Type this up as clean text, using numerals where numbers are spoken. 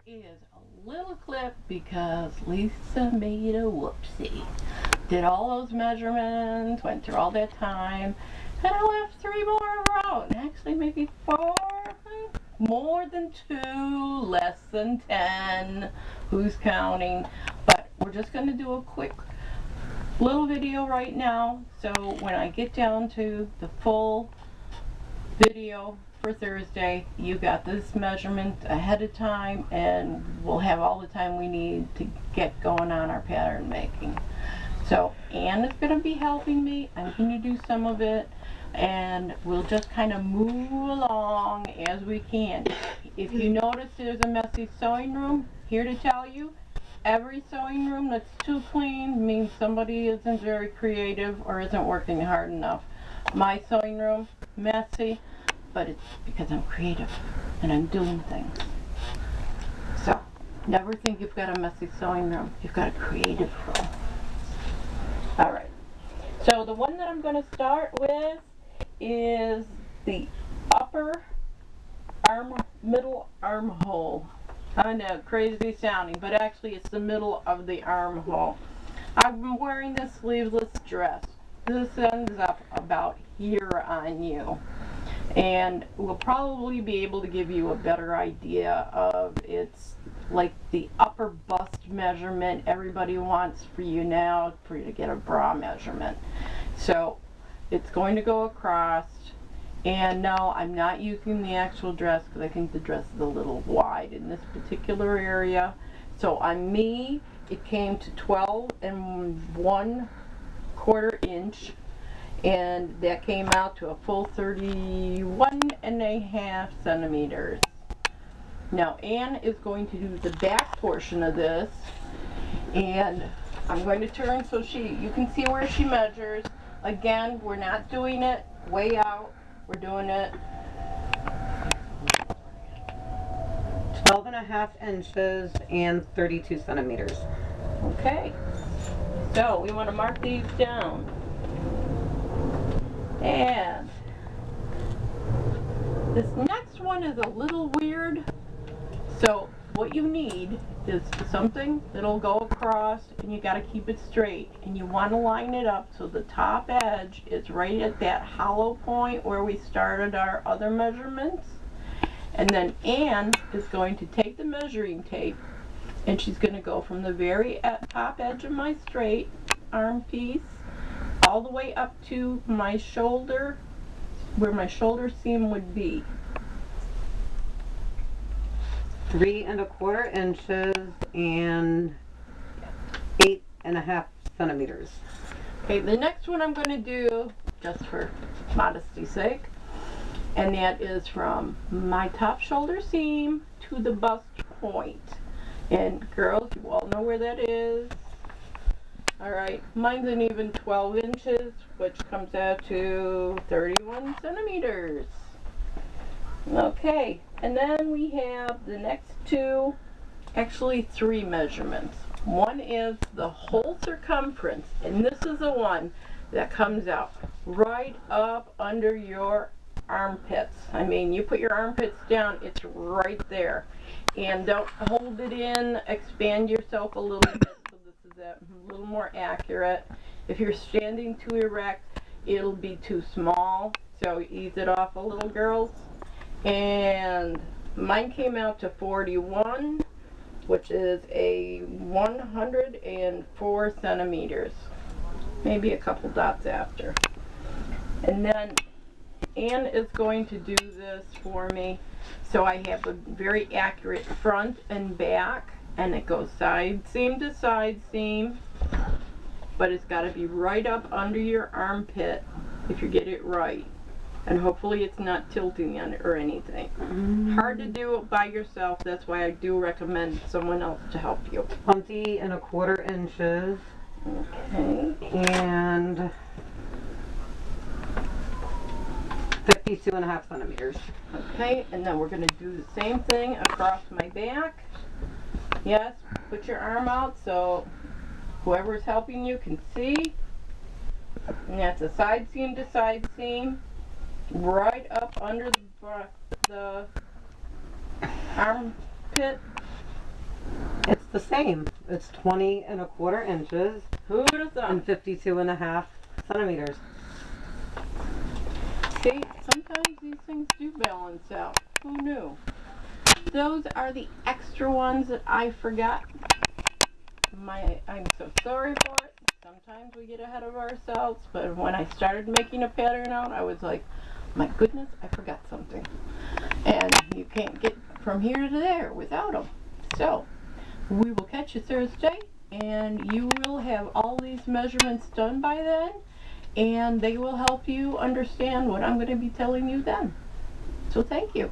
is a little clip because Lisa made a whoopsie. Did all those measurements, went through all that time, and I left 3 more out. Actually, maybe 4, more than 2, less than 10. Who's counting? But we're just going to do a quick little video right now. So when I get down to the full video for Thursday, you got this measurement ahead of time, and we'll have all the time we need to get going on our pattern making. So Ann is going to be helping me. I'm going to do some of it, and we'll just kind of move along as we can. If you notice there's a messy sewing room, here to tell you, every sewing room that's too clean means somebody isn't very creative or isn't working hard enough. My sewing room, messy, but it's because I'm creative and I'm doing things. So, never think you've got a messy sewing room. You've got a creative room. Alright, so the one that I'm going to start with is the upper middle armhole. I know, crazy sounding, but actually it's the middle of the armhole. I'm wearing this sleeveless dress. This ends up about here on you. And we'll probably be able to give you a better idea of it's like the upper bust measurement everybody wants for you now for you to get a bra measurement. So it's going to go across, and no, I'm not using the actual dress because I think the dress is a little wide in this particular area. So on me, it came to 12 1/4 inch, and that came out to a full 31.5 centimeters. Now Ann is going to do the back portion of this, and I'm going to turn so you can see where she measures. Again, we're not doing it way out, we're doing it 12.5 inches and 32 centimeters. Okay, so we want to mark these down. And this next one is a little weird. So what you need is something that'll go across, and you got to keep it straight, and you want to line it up so the top edge is right at that hollow point where we started our other measurements. And then Ann is going to take the measuring tape, and she's going to go from the very top edge of my straight arm piece all the way up to my shoulder, where my shoulder seam would be. 3.25 inches and 8.5 centimeters. Okay, the next one I'm going to do, just for modesty's sake, and that is from my top shoulder seam to the bust point. And girls, you all know where that is. Alright, mine's an even 12 inches, which comes out to 31 centimeters. Okay, and then we have the next two, actually 3 measurements. One is the whole circumference, and this is the one that comes out right up under your armpits. I mean, you put your armpits down, it's right there. And don't hold it in, expand yourself a little bit so this is a little more accurate. If you're standing too erect, it'll be too small, so ease it off a little, girls. And mine came out to 41, which is a 104 centimeters. Maybe a couple dots after. And then Ann is going to do this for me, so I have a very accurate front and back, and it goes side seam to side seam, but it's got to be right up under your armpit if you get it right. And hopefully it's not tilting on it or anything. Hard to do it by yourself, that's why I do recommend someone else to help you. 20.25 inches. Okay. And 52.5 centimeters. Okay, and then we're going to do the same thing across my back. Yes, put your arm out so whoever's helping you can see. And that's a side seam to side seam, right up under the armpit, It's the same. It's 20 1/4 inches Who'd have thought? and 52.5 centimeters. See, sometimes these things do balance out. Who knew? Those are the extra ones that I forgot. I'm so sorry for it. Sometimes we get ahead of ourselves, but when I started making a pattern out, I was like, my goodness, I forgot something. And you can't get from here to there without them. So, we will catch you Thursday, and you will have all these measurements done by then, and they will help you understand what I'm going to be telling you then. So thank you.